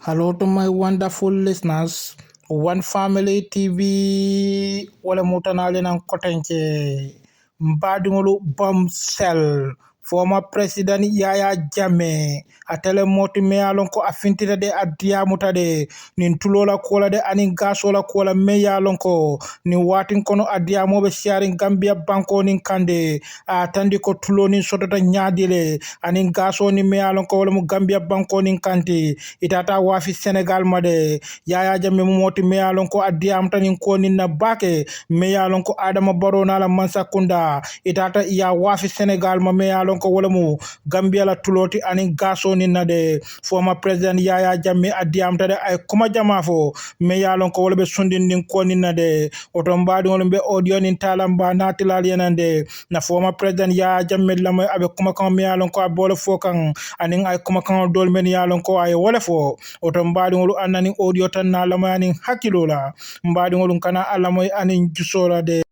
Hello to my wonderful listeners. One Family TV wala mutanale nan kotenke mbadingolu bombshell former president Yaya Jammeh atele moti me alon ko afintita de adia mutade nin tulola kola de anin gasola kola me yalon ko ni watin kono adia mobe sharing Gambia banko nin kande atandi ko tulo nin sotota nyaadile anin gaso ni me alon ko wala mu Gambia banko nin kanti itata wafi Senegal made Yaya Jammeh moti me alon ko adia amtanin ko nin na bake me alon ko Adama Barrow na la Mansakunda itata ya wafi Senegal ma me alon ko wala mu Gambia la tuloti anin gaso ni na de former president Yaya Jammeh adiam tade ay kuma jama fo me yalon ko wala be sundin nin ko ni na de oto mbadi wala be audio nin talamba natilal yenande na former president Yaya Jammeh la moy abe kuma kan me yalon ko abole fo kan anin ay kuma kan dol men yalon ko ay wala fo oto mbadi wala anani audio tan na la moy anin hakilola mbadi wala kana ala moy anin jusola de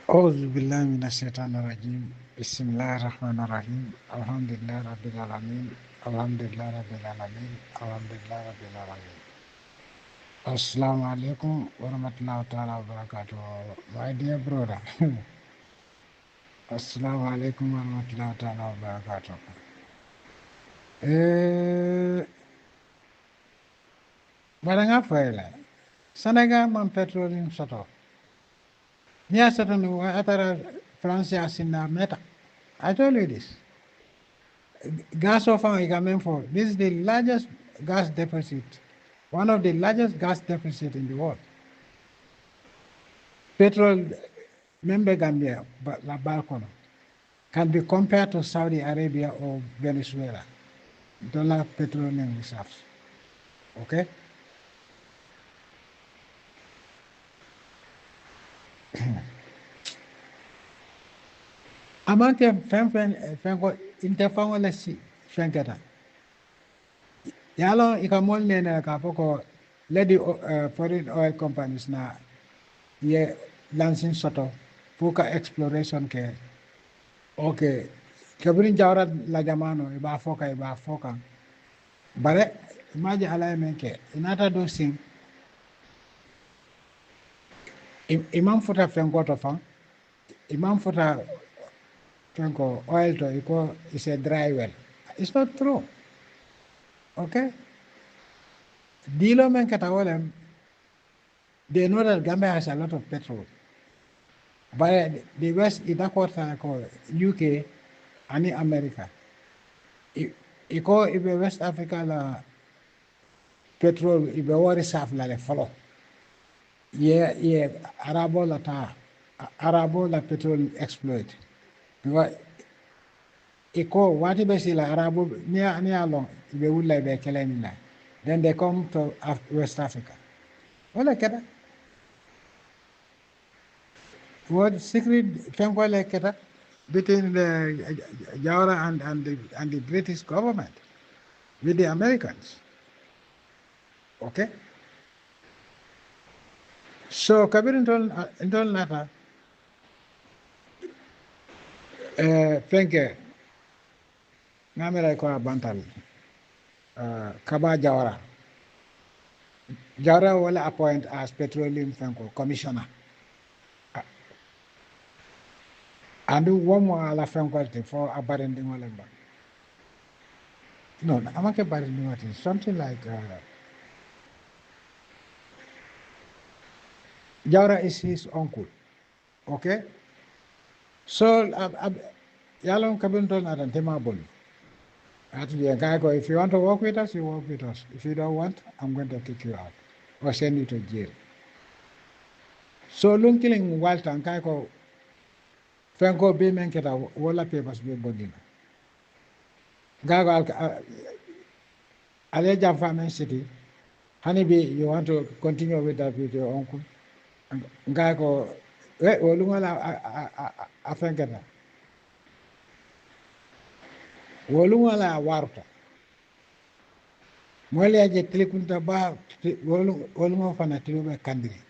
أعوذ بالله من الشيطان الرجيم بسم الله الرحمن الرحيم الحمد لله رب العالمين الحمد لله رب العالمين الحمد لله رب العالمين السلام عليكم ورحمة الله تعالى وبركاته my dear brother السلام عليكم ورحمة الله تعالى وبركاته baranga fayla Senegal man petroleum soto Nia certainly atara France asinna meta. I told you this. Gas of for this is the largest gas deficit, one of the largest gas deficit in the world. Petrol member Gambia, La Balcono, can be compared to Saudi Arabia or Venezuela. Dollar petroleum reserves. Okay? Amante fenko interfango la si fenketa. Yalo ikamol nene ka poko lady foreign oil companies na ye lansing soto puka exploration ke okay kabirin jawra la jamano iba foka bare maji ala menke inata do sing imam futa fenko to fa imam futa fenko oil to iko is a dry well. It's not true. Okay? Dilo men katawolem, they know that Gambia has a lot of petrol. But the West is not UK and America. Iko ibe West Africa la petrol ibe wari saf la le follow. Yeah, Arabo la petrol exploit. Because iko wati besi la Arabo near long ibe would be killing. Then they come to West Africa. Wala keda. What secret Fengwale keda between the Jawara and the British government with the Americans. Okay? So Kabir Intol Nata Fenke Namera ko Bantal Kaba Jawara. Jawara will appoint as petroleum Fenko commissioner. And one more la Fenko for abandoning Walemba. No, I'm not abandoning something like Jawara is his uncle. Okay? So Yalom Kabintol Natan Temabul. Actually, a guy go, if you want to work with us, you work with us. If you don't want, I'm going to kick you out or send you to jail. So, long killing Walter and Kaiko, Franco Bayman Keta, Walla papers be bodina. Gago Aleja Farming City, Honeybee, you want to continue with that with your uncle? Gago, Wolungala Afenketa. Wolungala Warta. Mwele aje tilikunta ba wolungo fana tilube kandiri.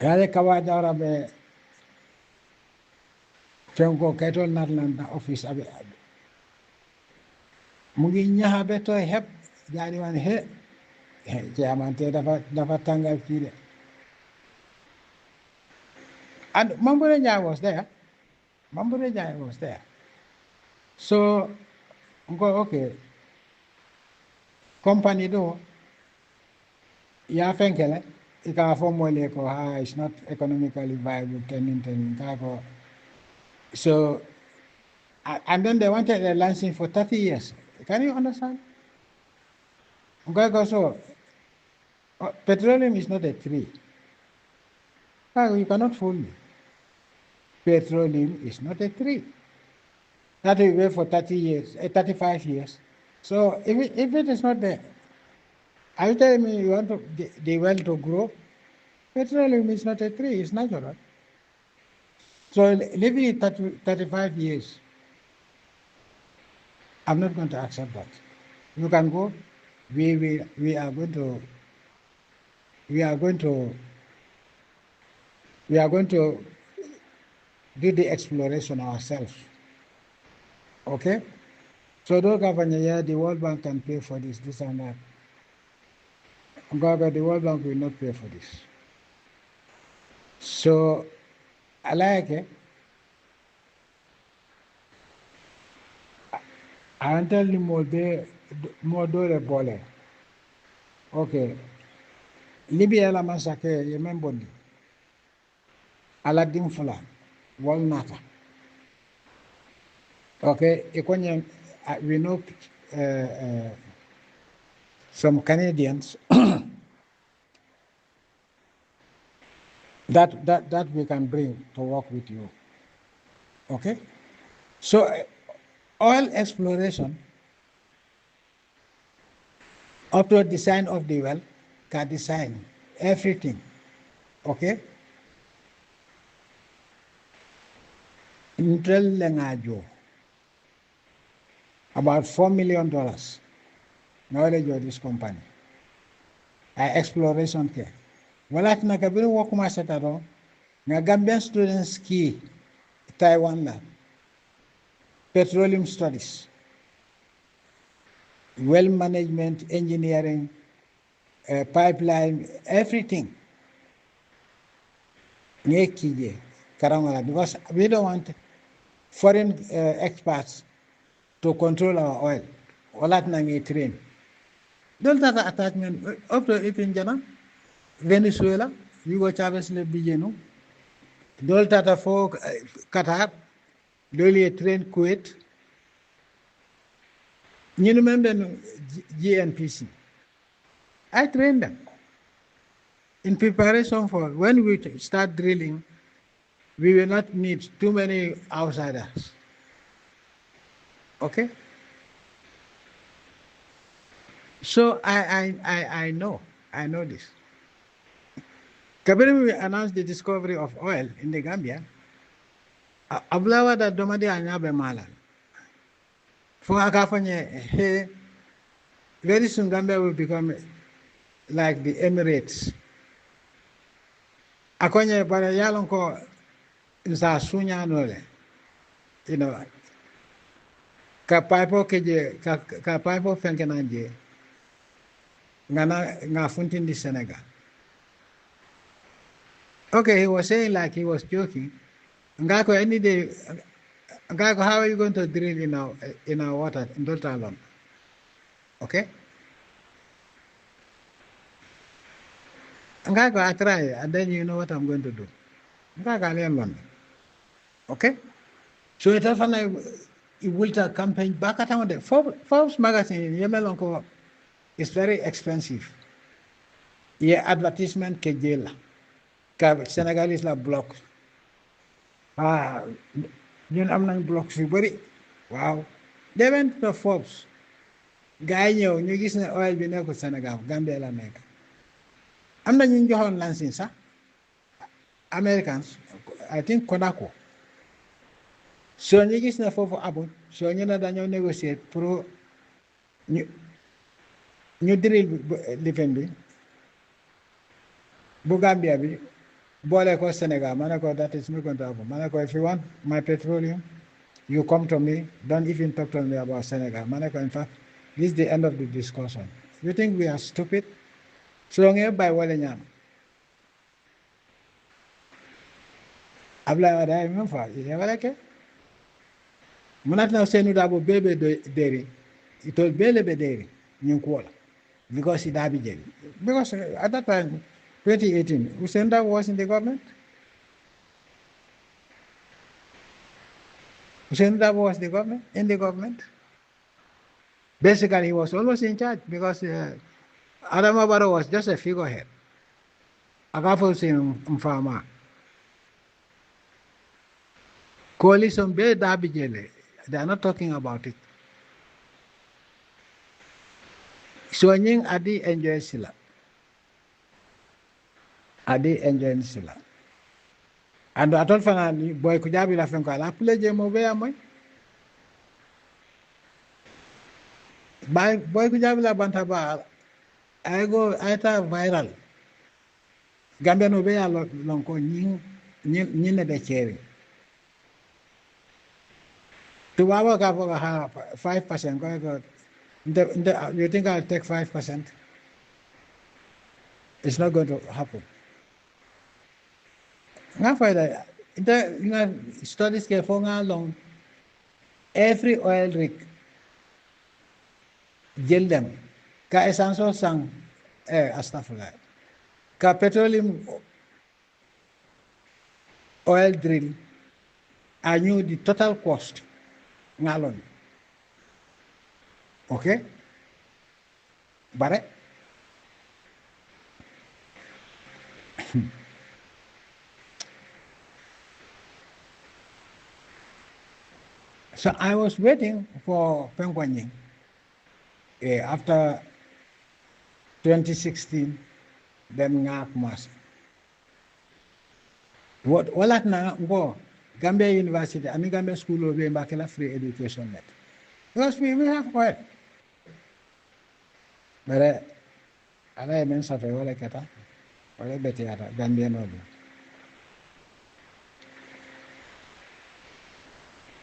Yale kawaja ora be Fenko ketol narlanda office abe mu ngi ñaxa ba tooy xepp jaani wan he jaamante dafa tàngal kii de and Mambure Njai was there. Mambure Njai was there. So go okay. Company do ya fenkele ika formule ko it's not economically viable ten kako. So and then they wanted a license for 30 years. Can you understand? Okay, so petroleum is not a tree. You cannot fool me. Petroleum is not a tree. That will wait for 30 years, 35 years. So if it is not there, are you telling me you want the well to grow? Petroleum is not a tree, it's natural. So living it 35 years, I'm not going to accept that. You can go. We are going to do the exploration ourselves. Okay? So those government, the World Bank can pay for this and that. But the World Bank will not pay for this. So I like it. I tell you more the bole. Okay. Libya la massacre, you remember? Aladdin Fula, Walnata. Okay, we know some Canadians that we can bring to work with you. Okay? So oil exploration up to design of the well can design everything. Okay? Intel Lengajo. About $4 million knowledge of this company. Exploration care. Walat na kabiri wakuma setaro na Gambian students ki Taiwan la petroleum studies, well management, engineering, pipeline, everything. Because we don't want foreign experts to control our oil. Walat na ngi train. Don't have attachment up to it in Jana, Venezuela, Hugo Chavez le Bijeno. Don't have for Qatar, Dolly train Kuwait. You remember GNPC? I trained them in preparation for when we start drilling. We will not need too many outsiders. Okay? So I know this. Kabiri we announced the discovery of oil in the Gambia. Ablawa da domadi anyabe malan. For akafanye, very soon Gambia will become like the Emirates. Akonye bara yalon ko nsa sunya nole. You know, ka paipo fenkenanje. Nga funtin di Senegal. Okay, he was saying like he was joking. Ngako any day, Ngako, how are you going to drill in our water in Delta alone? Okay? Ngako, I try, and then you know what I'm going to do. Ngako, I learn. Okay? So it often it will campaign back at the Forbes magazine in Yemen is very expensive. Yeah, advertisement kejela. Senegalese la block. You know, I'm not blocks very. Wow. They went to Forbes. Guy, you gis na oil bi nekk Senegal, Gambia la nekk. Am na ñu joxoon lancing sax. Americans, I think Konako. So ñu gis na foofu abul, so ñu ne dañoo négocier pour ñu drill lifin bi bu Gambia bi boole ko Senegal. Ma ne ko that is not going to happen. Ma ne ko if you want my petroleum, You come to me, don't even talk to me about Senegal. Maneko, in fact, this is the end of the discussion. You think we are stupid? So long by wale nyam. Abla wada imam fa. Wala ke? Munat na senu dabo bebe deri. Ito bele be deri. Nyunkuola. Because he dabi jeli. Because at that time, 2018, Usenda was in the government. Usenda was in the government. Basically, he was always in charge because Adama Barrow was just a figurehead. Agafo sin mfama. Coalition be dabi jeli. They are not talking about it. So nying adi enjoy sila. Adi enjoy sila. And atol fana ni boy kujabi la fenko ala pleje mo be amoy. Boy kujabi la bantaba I go aita viral. Gambia no be alo lonko nying ne de cherry. To wawa ka for 5% go you think I'll take 5%? It's not going to happen. Nga for that studies ke for nga long every oil rig jël dem ka essence sang astafurlah ka petroleum oil drill I knew the total cost ngalon okay bare so I was waiting for Pengwanying after 2016 then ngak mas what walat na ngo Gambia University and Gambia School of Mbakela free education net because we have oil but ala men sa fe wala kata wala beti ata Gambia no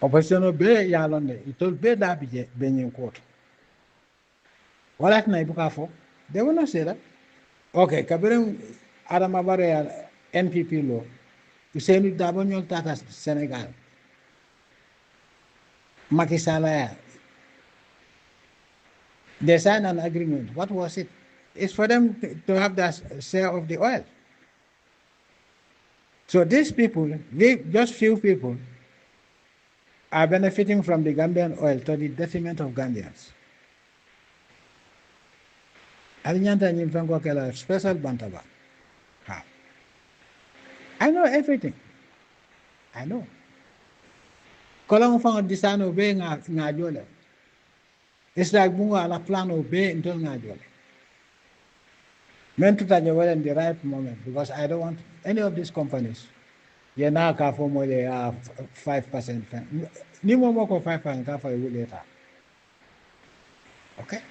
opposition be yalonde itol be dabije be nyin koto walat na ibuka fo they will not say that okay kabirum Adama Barrow NPP law Useni dabo nyol tata Senegal Macky Sall they signed an agreement. What was it? It's for them to have their share of the oil. So these people, just few people, are benefiting from the Gambian oil to the detriment of Gambians. Alinyanta nyimfango kela special bantaba. I know everything. I know. Kolong fang disano be ngajole. It's like bunga la plano be until ngajole. Meant to touch in the right moment because I don't want any of these companies. You now can for more than 5%. Ni mo ko 5% ka for you later. Okay?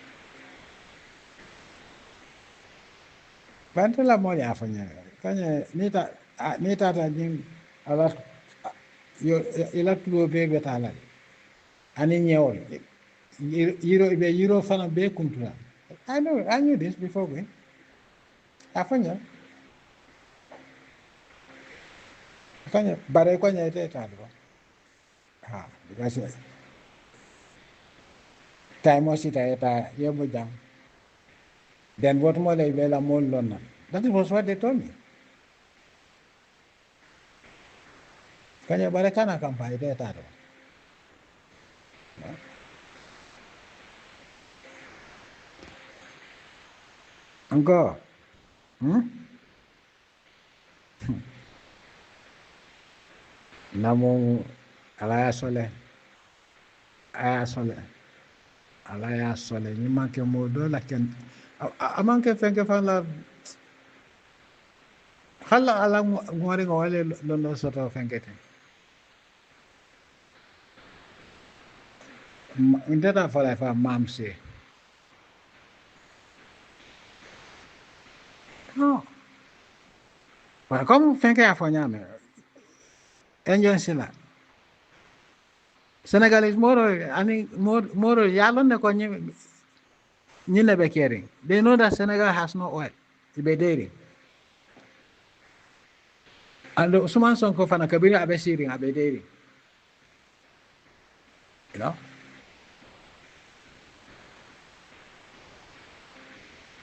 Bantala mo ya fanya. Kanya nita ta jing ala yo ila tulo be betala. Ani nyewol. Euro fana be kuntura. I knew this before going. Afanya. Kanya bare ko nyete ta do. Because time was it eta yebo jam. Then what more they bela more lona. That was what they told me. Kanya bare kana kampai de ta do. Angko. Namong alaya sole ni manke modo la ken amanke fenke fan la khalla ala ngore ngole lono soto fenke te indata fala fa mamse no pa comme fenke afanya me enjon sila Senegalese moro ani moro yalon ne ko nyine be caring. They know that Senegal has no oil. Ibe dating. And Ousman Sonko fana kabiri abe siring abe dating. You know?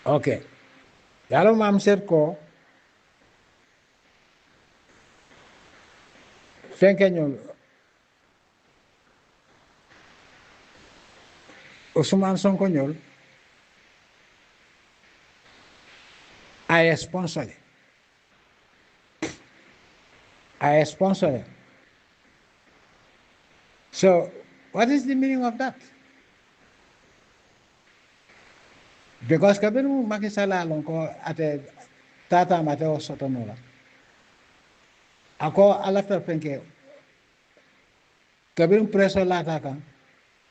Okay. Yalo mam set ko fenke nyol Ousman Sonko nyol I sponsor it. I sponsor it. So what is the meaning of that? Because kabiru makisala lonko ate tata mate o sotonola. Ako alafta fenke kabiru preso lata kan.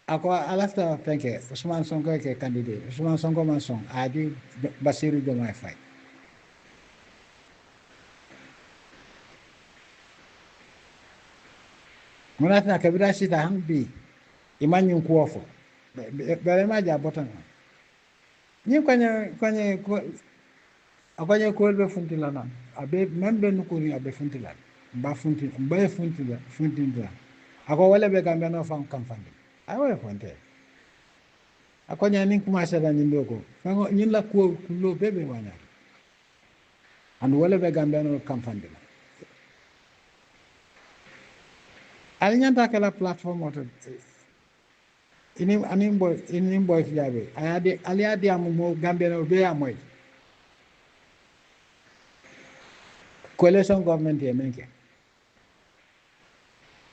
Ako alafta fenke Ousman Sonko ke candidate. Ousman Sonko mansong adi Basiru Diomaye Faye. Munatna kabira sita hambi imanyu kuofo. Bere maja botan. Ni kwenye kolbe funtila na abe membe nukuri abe funtila mba funtila ako wala be Gambia no fam kamfandi awe fonte ako nyani kuma sada nyindoko fango nyinla ko kulo bebe wanya and wala be Gambia no kamfandi ali nyanta kala platform oto ini boy fiabe ayade ali adi amu Gambia no be amoy coalition government yemenke.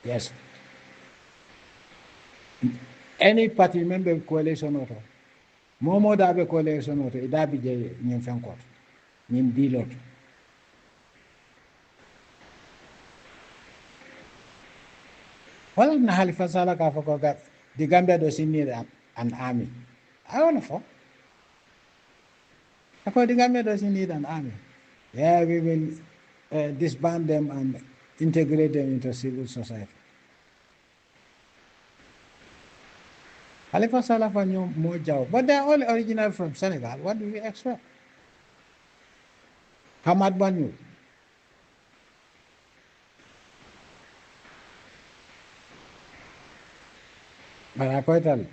Yes. Any party member coalition auto. Momo dabe coalition auto. Idabi je nyem fenkot. Nyem dilot. Wala na halifa sala ka foko gat. The Gambia doesn't need an army. I don't know. The Gambia doesn't need an army. Yeah, we will disband them and integrate them into civil society. Halifa Saleh and Mojao, but they're all original from Senegal. What do we expect? Hamad Banyu. But I quite tell.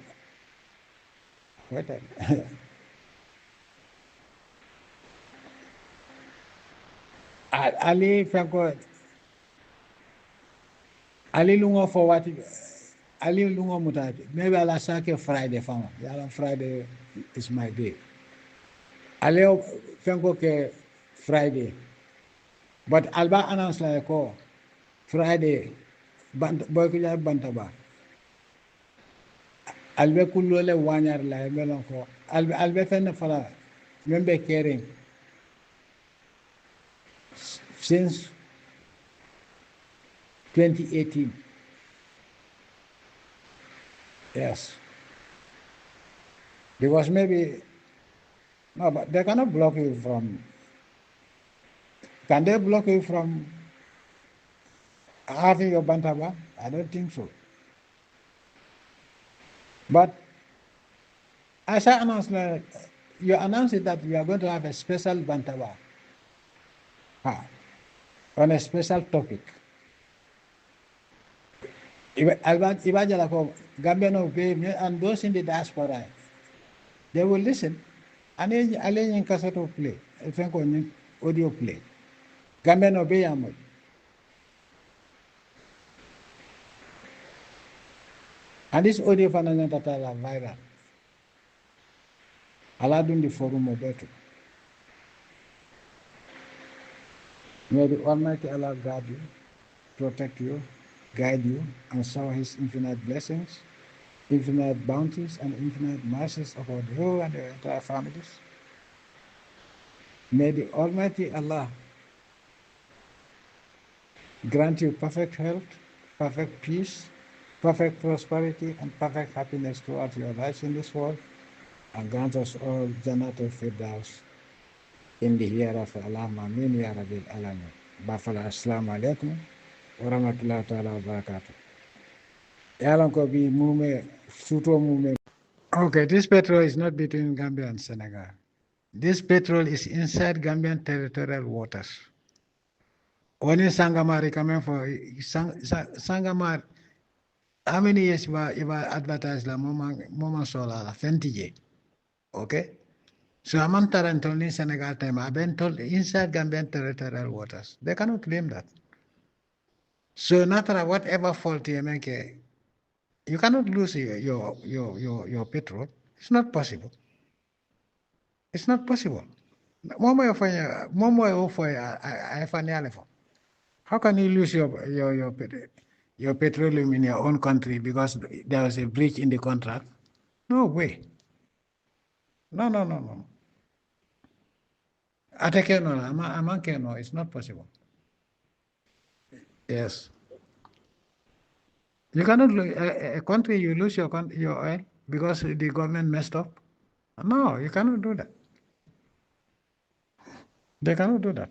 Ali Franco Ali Lungo for what Ali Lungo Mutaji. Maybe I'll sake Friday fama. Yala Friday is my day. Ali Franco ke Friday. But Alba announced like Friday boy kuja bantaba. Albe kulole wanyar la melon ko. Albe fenne fala membe caring. Since 2018. Yes. Because maybe, no, but they cannot block you from, can they block you from having your bantaba? I don't think so. But as I announced, you announced that you are going to have a special bantaba on a special topic. Ibajala ko Gambia no and those in the diaspora, they will listen. And then cassette play, I think on audio play. Gambia no be amoy. And this audio fananya tatala viral. Aladun the forum better. May the Almighty Allah guard you, protect you, guide you, and shower His infinite blessings, infinite bounties, and infinite mercies upon you and your entire families. May the Almighty Allah grant you perfect health, perfect peace, perfect prosperity, and perfect happiness throughout your lives in this world, and grant us all Jannatul Firdaus in the hereafter. Allahumma amin ya rabbil alamin. Bafala assalamu alaikum wa rahmatullahi ta'ala wa barakatuh. Yalan ko bi mume suto mume. Okay, this petrol is not between Gambia and Senegal. This petrol is inside Gambian territorial waters. Only Sangamar coming for Sangamar. How many years you advertise la mama solar la fentije? Okay. So I'm not told in Senegal time. I've been told inside Gambian territorial waters. They cannot claim that. So no matter whatever fault you make, you cannot lose your petrol. It's not possible. It's not possible. How can you lose your petroleum in your own country because there was a breach in the contract? No way. No, no, no, no. No, it's not possible. Yes. You cannot a country you lose your oil because the government messed up. No, you cannot do that. They cannot do that.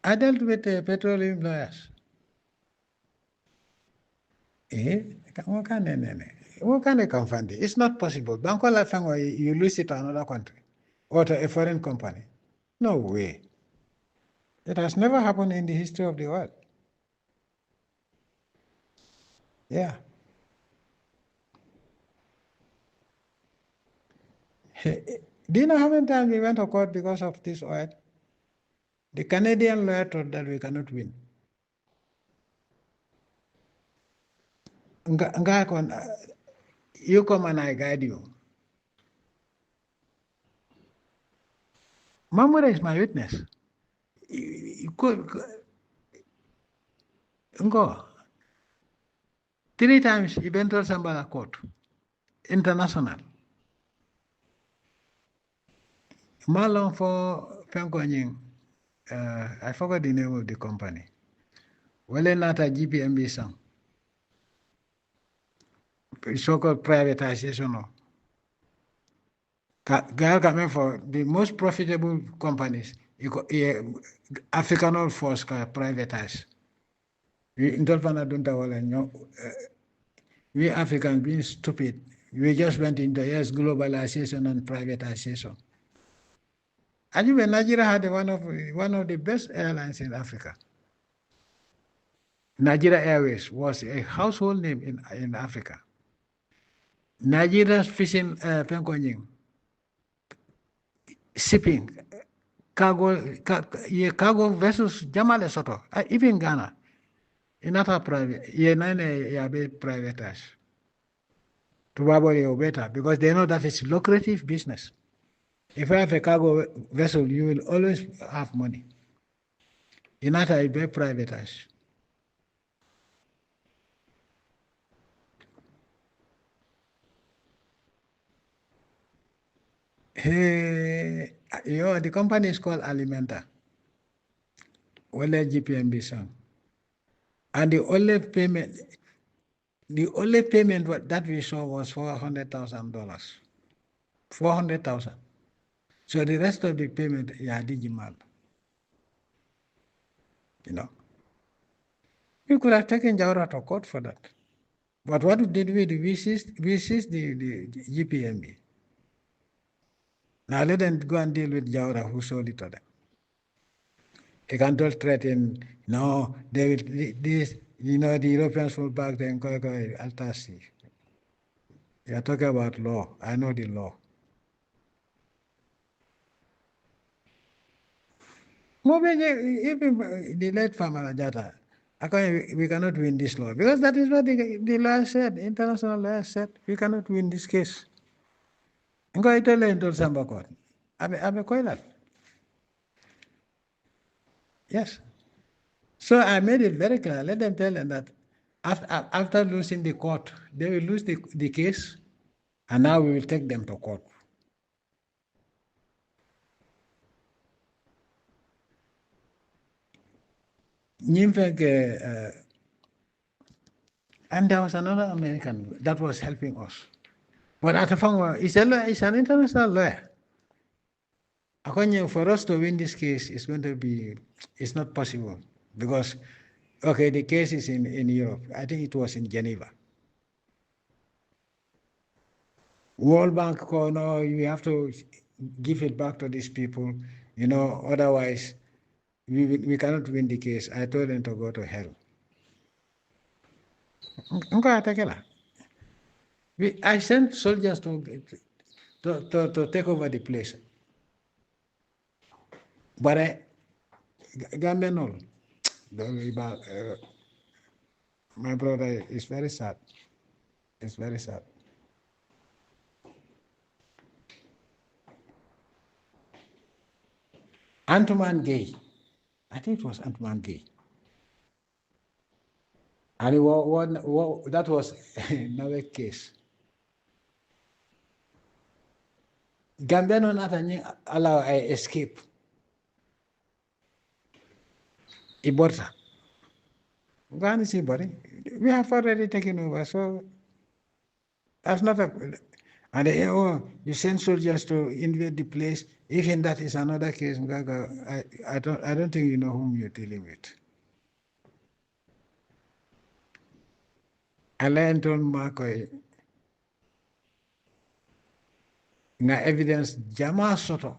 I dealt with petroleum lawyers. What can they confund it? It's not possible. Banco La Fango, you lose it to another country or to a foreign company. No way. It has never happened in the history of the world. Yeah. Do you know how many times we went to court because of this oil? The Canadian lawyer told that we cannot win. You come and I guide you. Mamura is my witness. Go. 3 times he went to Sambala court, international. Malong for Fenkonying, I forgot the name of the company. Well, not a GPMB song. So-called privatization. Gal coming for the most profitable companies. African force privatize. We Africans being stupid. We just went into globalization and privatization. And even Nigeria had one of the best airlines in Africa. Nigeria Airways was a household name in Africa. Nigeria's fishing shipping, cargo vessels, Jammeh Soto, even Ghana, inata private, privatized. Probably better because they know that it's lucrative business. If I have a cargo vessel, you will always have money. Inata is very privatized. The company is called Alimenta. Well, GPMB song. And the only payment that we saw was $400,000. 400,000. So the rest of the payment, digital. We could have taken Jaura to court for that. But what did we do? We seized the GPMB. Now let them go and deal with Jaura who sold it to them. They can't all threaten, no, they will, the Europeans will back then go Altasi. You are talking about law. I know the law. Even the late Famara Jata, we cannot win this law because that is what the law said, international law said, we cannot win this case. Ngo itole into Samba court. Abe koilat. Yes. So I made it very clear. Let them tell them that after losing the court, they will lose the case, and now we will take them to court. And there was another American that was helping us. But Atafangwa is an international lawyer. For us to win this case, it's not possible. Because, okay, the case is in Europe. I think it was in Geneva. World Bank, oh no, you have to give it back to these people, otherwise we cannot win the case. I told them to go to hell. I sent soldiers to take over the place. But Gambia, no. My brother, is very sad. It's very sad. Antoine Gay. I think it was Antoine Gay. And that was another case. Gambia no not allow I escape. Iborta. We have already taken over, so that's not a. And you send soldiers to invade the place. Even that is another case. I don't think you know whom you're dealing with. I learned on Marco na evidence Jammeh soto.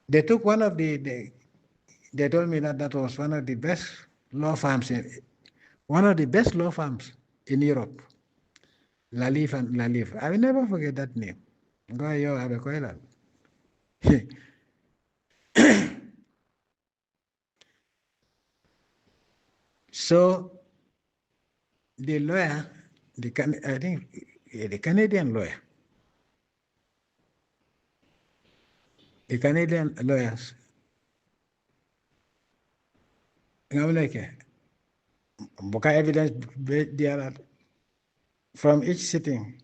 They took one of they told me that was one of the best law firms in Europe. Lalif and Lalif. I will never forget that name. So the lawyer, I think the Canadian lawyer, the Canadian lawyers, I'm like, evidence there from each sitting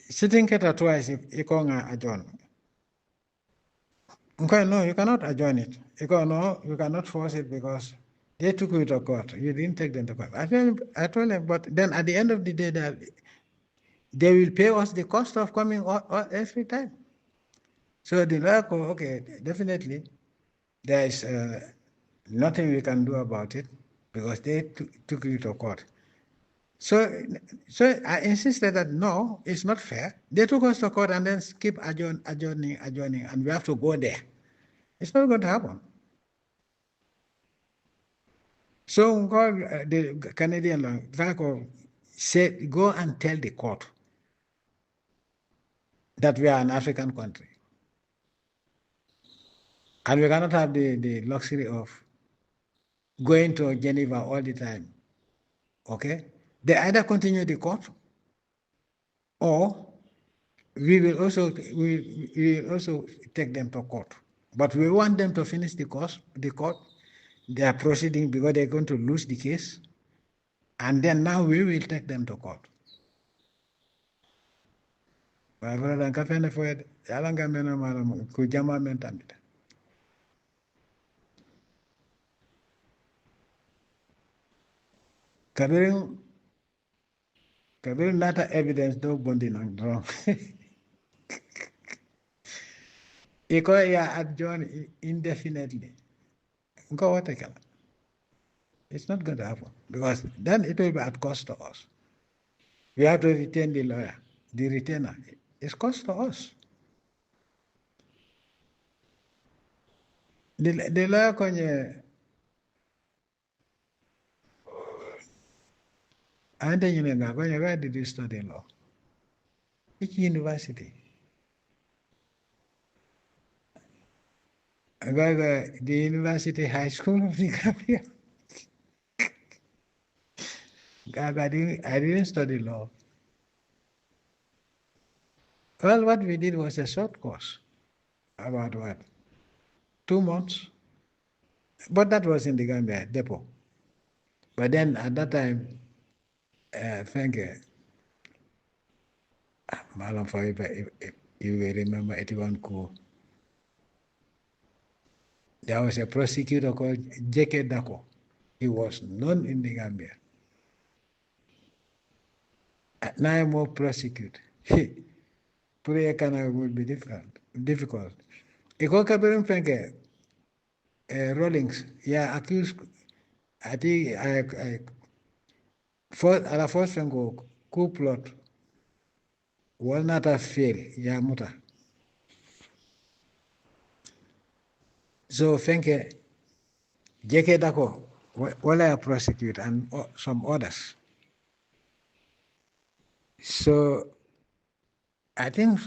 keta twice you can adjourn. Okay, no, you cannot adjourn it. No, you cannot force it because they took you to court. You didn't take them to court. I told them, but then at the end of the day, they will pay us the cost of coming every time. So the lawyer, okay, definitely, there is nothing we can do about it because they took you to court. So I insisted that no, it's not fair. They took us to court and then keep adjourning, and we have to go there. It's not going to happen. So the Canadian law said, go and tell the court that we are an African country. And we cannot have the luxury of going to Geneva all the time. Okay? They either continue the court or we will also take them to court. But we want them to finish the court. They are proceeding because they're going to lose the case. And then now we will take them to court. My brother, Kabirin nata evidence do bondi nang wrong. Iko ya adjourn indefinitely. It's not going to happen because then it will be at cost to us. We have to retain the lawyer, the retainer. It's cost to us. The lawyer konye ande yunenga konye where did you study law? Which university? The University High School of the Gambia. I didn't study law. Well, what we did was a short course. About what? 2 months. But that was in the Gambia depot. But then at that time, thank you. Malam if you will remember 81 coup. There was a prosecutor called J.K. Dako. He was known in the Gambia. Now I'm more prosecute. Pure economy would be difficult. Iko kabirin fenke Rawlings, yeah, accused. I think I first ala first fenko coup plot will not have fail ya muta. So fenke jeke dako wala prosecute and some others. So I think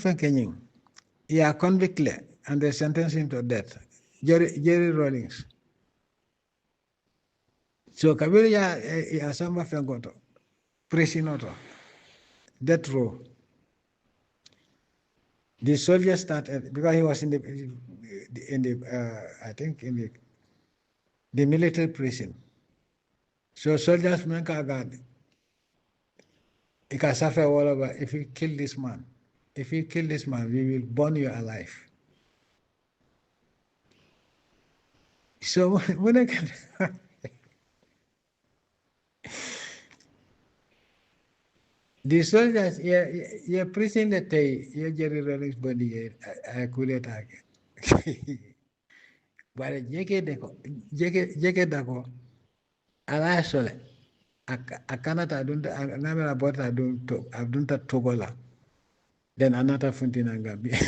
Frankenying, yeah, convicted and they sentenced him to death. Jerry Rawlings. So Kabir ya samba fengoto, prisinoto, death row. The soldiers started because he was in the I think in the military prison. So soldiers make a guard. He can suffer all over if you kill this man. If you kill this man, we will burn you alive. So when I can, the soldiers, yeah, prison the day, yeah, Jerry Rawlings body, I could attack. But jeke dako, ala sole, akanata adunta, namela bota adunta togola, then another funtina Gambia.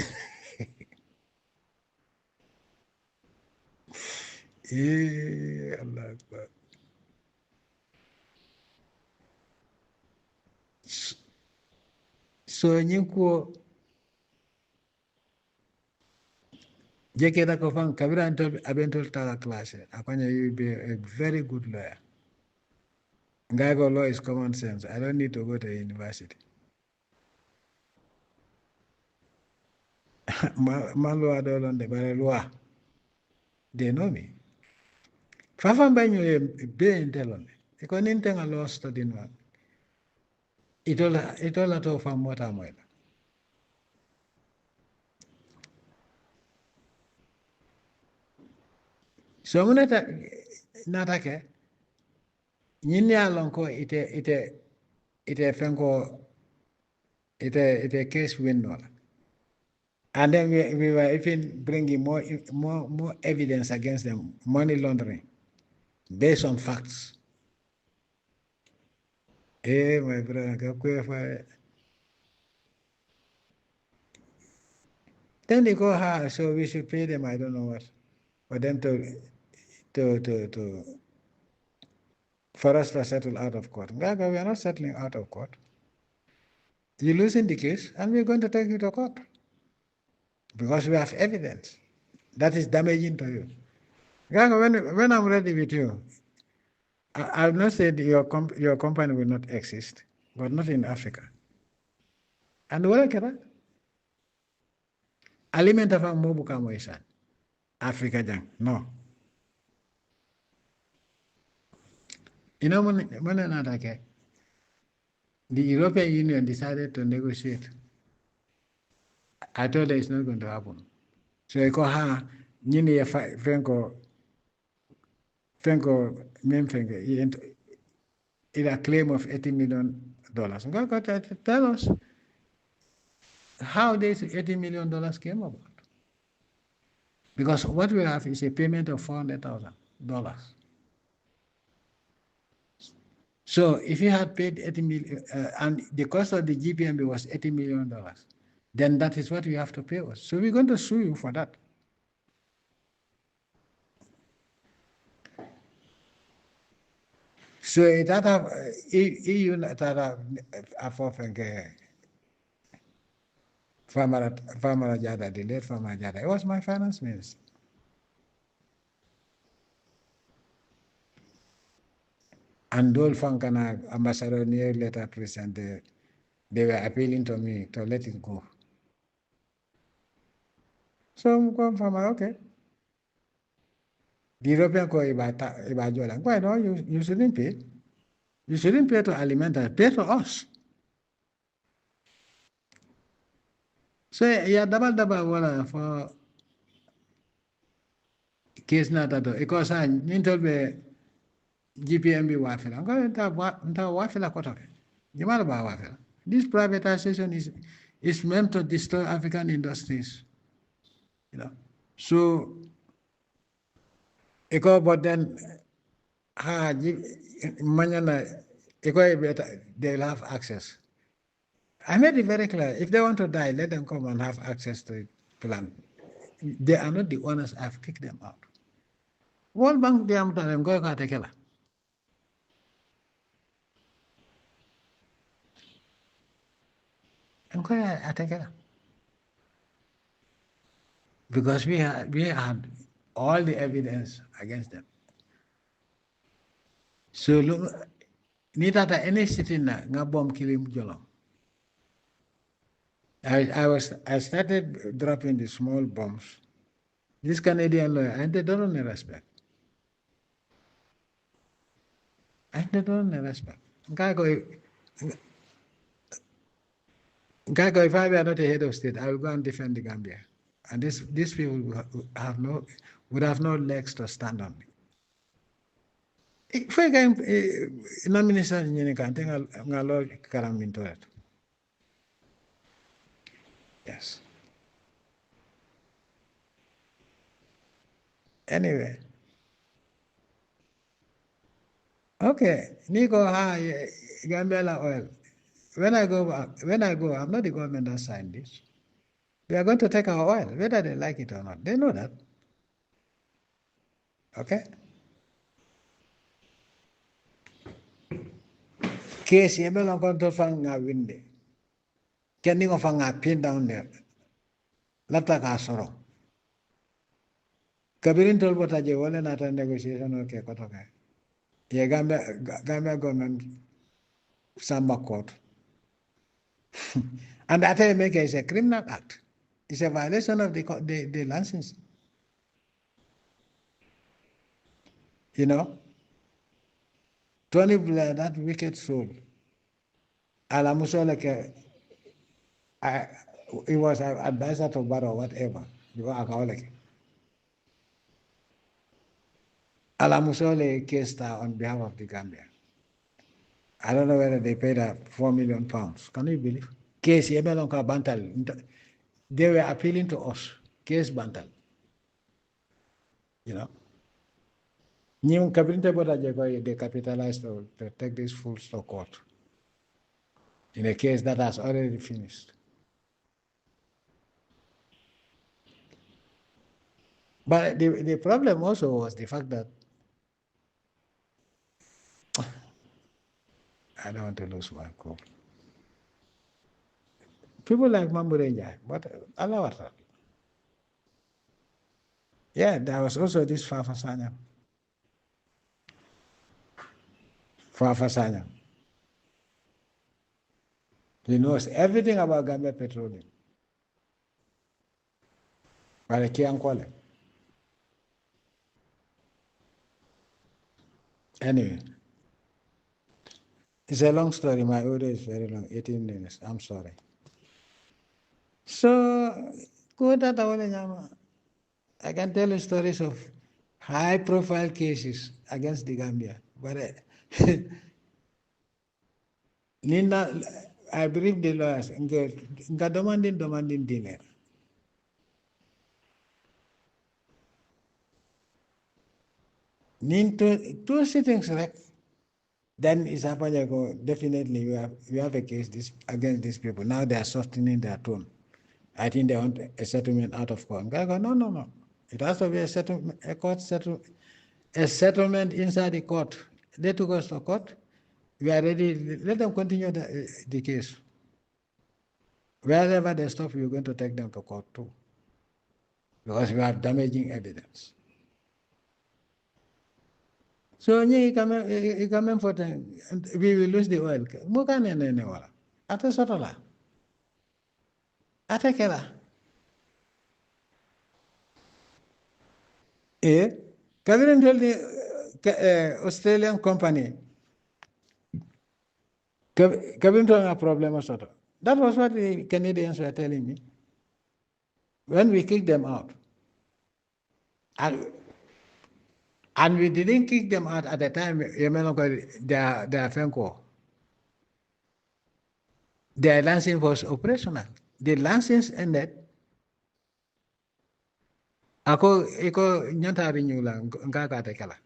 Allah Akbar. So nyinko jeke dako fan kabira abentol tala class. Apanya you be a very good lawyer. Ngago law is common sense. I don't need to go to university. Malo adolonde bare law. They know me. Fafa banyo be intelon. Iko nintenga law study no. Itola to fa mota moila. So munata natake nyini alonko ite fenko ite case win no. And then we were even bringing more evidence against them, money laundering, based on facts. Hey, my brother, then they go hard, so we should pay them, I don't know what, for them for us to settle out of court. We are not settling out of court. You lose in the case, and we're going to take you to court. Because we have evidence that is damaging to you. When I'm ready with you, I've not said your company will not exist, but not in Africa. And what can alimenta fa mobu kama isan Africa jang no. You know when the European Union decided to negotiate, I told her it's not going to happen. So I call her Nini Franco Memfenge in a claim of $80 million. God, tell us how this $80 million came about. Because what we have is a payment of $400,000. So if you had paid 80 million, and the cost of the GPMB was $80 million, then that is what you have to pay us. So we're going to sue you for that. So that EU that have often Farmer Jada, the late Farmer Jada. It was my finance minister. And Dole Fankana, ambassador near letter present, they were appealing to me to let it go. So I'm going from okay. The European co Ibajola. Why no? You shouldn't pay. You shouldn't pay to alimenters, pay to us. So yeah, double wala for case na tato. Because I told me GPMB wafela. Nta wafela kotoke. Jimala ba wafela. This privatization is meant to destroy African industries. You know. So but then they'll have access. I made it very clear. If they want to die, let them come and have access to the plan. They are not the owners. I've kicked them out. World Bank, they are going to take it. Because we had all the evidence against them. So look, neither any sitting na bomb killing Jolom. I started dropping the small bombs. This Canadian lawyer, and they don't respect. And they don't respect. Gago, if I were not a head of state, I will go and defend the Gambia. And these people would have no legs to stand on. If I can, na minister ni kan tenga ngalo karam mintoret. Yes. Anyway. Okay, Nico, hi, Gambia oil. When I go, I'm not the government that signed this. We are going to take our oil, whether they like it or not. They know that. Okay? Case yebel on control fanga winde. Kenning of a pin down there. Lata kasoro. Kabirin told what I wole not a negotiation okay, kotoke. Ye Gambia government samba court. And that I make is a criminal act. It's a violation of the license. You know? Tony Blair, that wicked soul. Alamusoleke, he was an advisor to Barrow, whatever. You are alcoholic. Alamusole case on behalf of the Gambia. I don't know whether they paid her £4 million. Can you believe? Case Yemelonka Bantal. They were appealing to us. Case Bantal. You know? New Kabinete Bodajago, they capitalized to take this fools to court. In a case that has already finished. But the problem also was the fact that I don't want to lose my cool. People like Mamburenja, but Allah. Yeah, there was also this Fafasanya. Fafasanya. He knows everything about Gambia petroleum. But I can't call him. Anyway, it's a long story. My order is very long, 18 minutes. I'm sorry. So, I can tell you stories of high-profile cases against the Gambia. But Linda, I believe the lawyers, demanding dinner. Two sittings, right? Then it's happening. Definitely, we have a case against these people. Now they are softening their tone. I think they want a settlement out of court. I go, no. It has to be a settlement inside the court. They took us to court. We are ready. Let them continue the case. Wherever they stop, we're going to take them to court too. Because we have damaging evidence. So we will lose the oil. Ate sotola. Ate kela. Kavirin told the Australian company, Kavirin told a problem of soto. That was what the Canadians were telling me. When we kicked them out. And we didn't kick them out at the time. Their Fenko. Their license was operational. The license ended. Iko nyanta rinyula ngaka tekala.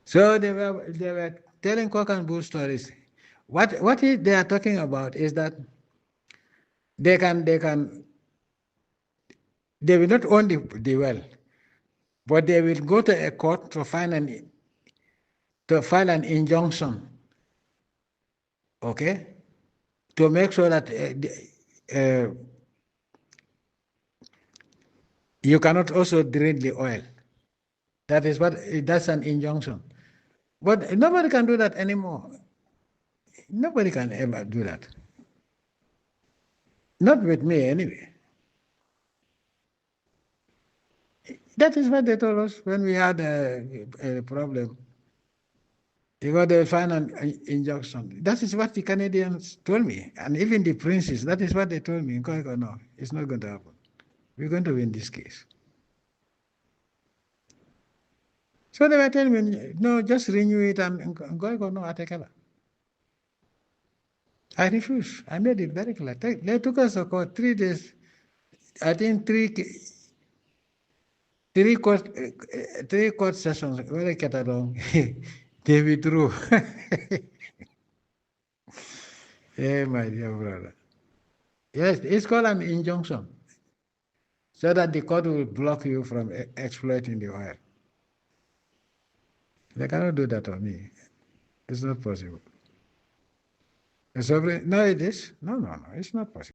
So they were telling cock and bull stories. What they are talking about is that they will not own the well, but they will go to a court to file an injunction, okay, to make sure that you cannot also drain the oil. That's an injunction. But nobody can do that anymore. Nobody can ever do that. Not with me anyway. That is what they told us when we had a problem. You got to find an injunction. That is what the Canadians told me. And even the princes, that is what they told me. No, it's not going to happen. We're going to win this case. So they were telling me, no, just renew it and go, no, Atekala. I refused. I made it very clear. They took us to court 3 days. I think three court sessions. When I get along, they withdrew. Hey, my dear brother. Yes, it's called an injunction. So that the court will block you from exploiting the oil. They cannot do that on me. It's not possible. No, it is. No, it's not possible.